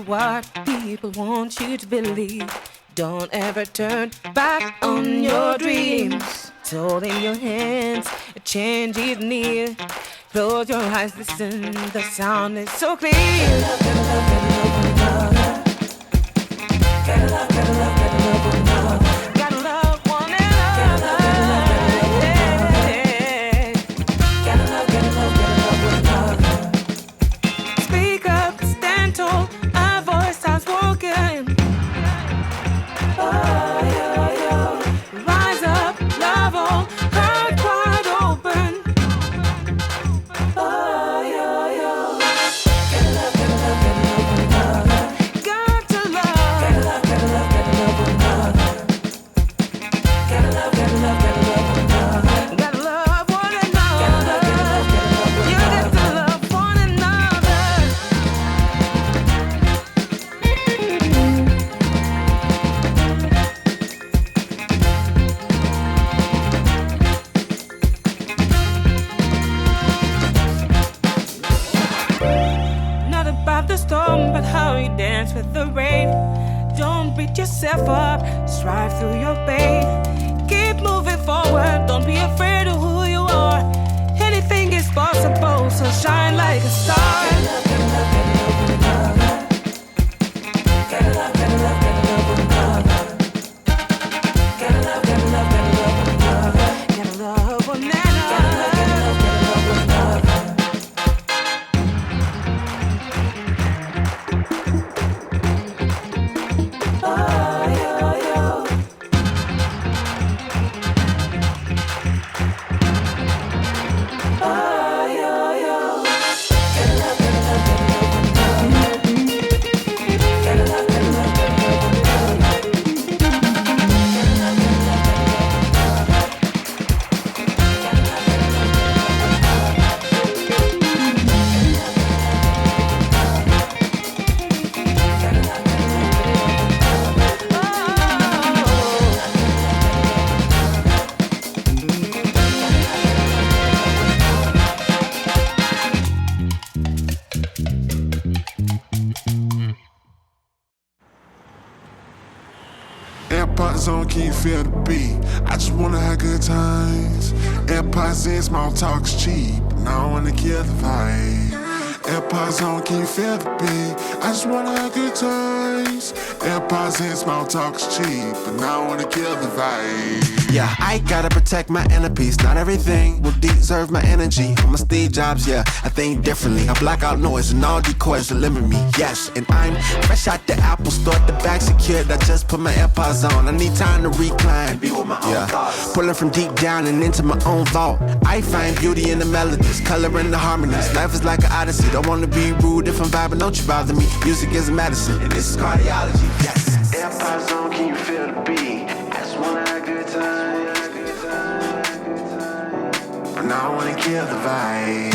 what people want you to believe. Don't ever turn back on your dreams. It's all in your hands, a change is near. Close your eyes, listen, the sound is so clear. Gotta love, gotta love, gotta love, gotta love one another. Gotta love one another. Gotta love, gotta love, gotta love one another. Speak up, stand tall, our voice sounds broken. Oh, yo, yo. Rise up, love all, heart wide open. Oh, yo, yo. Gotta love, gotta love, gotta love one another. Got to love. Gotta love, gotta love, gotta love one another. Gotta love, gotta love, gotta love one another. Gotta love one another. Gotta love, gotta love, gotta love one another. You got to love one another. Not about the storm, but how you dance with the rain. Don't beat yourself up, strive through your pain. Keep moving forward, don't be afraid of who you are. Anything is possible, so shine like a star. Gotta love, gotta love, gotta love, gotta love one another. Gotta love, gotta love, gotta love one another. Gotta love one another. Gotta love, gotta love, gotta love one another. Oh, yo, yo. Oh, yo, yo. Gotta love, gotta love, gotta love one another. Gotta love, gotta love, gotta love one another. Gotta love, gotta love, gotta love one another. Gotta love, gotta love, AirPods on, can you feel the beat? I just wanna have good times. AirPods in, small talk's cheap, and I don't wanna kill the vibe. AirPods on, can you feel the beat? I just wanna have good times. AirPods in, small talk's cheap, and I don't wanna kill the vibe. Yeah, I gotta protect my inner peace. Not everything will deserve my energy. I'm a Steve Jobs, yeah, I think differently. I block out noise and all decoys that limit me. Yes, and I'm fresh out the Apple store, the bag secured. I just put my AirPods on. I need time to recline. Be with my own thoughts. Pulling from deep down and into my own vault. I find beauty in the melodies, color in the harmonies. Life is like an odyssey. Don't wanna be rude if I'm vibing, don't you bother me. Music is medicine, and this is cardiology. Yes. AirPods on, can you feel the beat? I just wanna have good times. But now I wanna kill the vibe.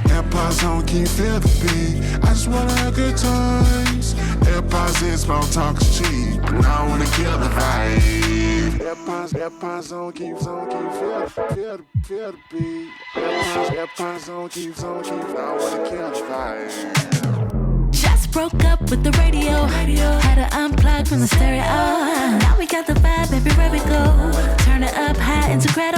AirPods on, can you feel the beat? I just wanna have good times. AirPods in, small talk's cheap, but now I wanna kill the vibe. AirPods on, can you feel the beat? AirPods on, can you now I wanna kill the vibe. Just broke up with the radio. Had to unplug from the stereo. Now we got the vibe everywhere we go. Turn it up high, integrate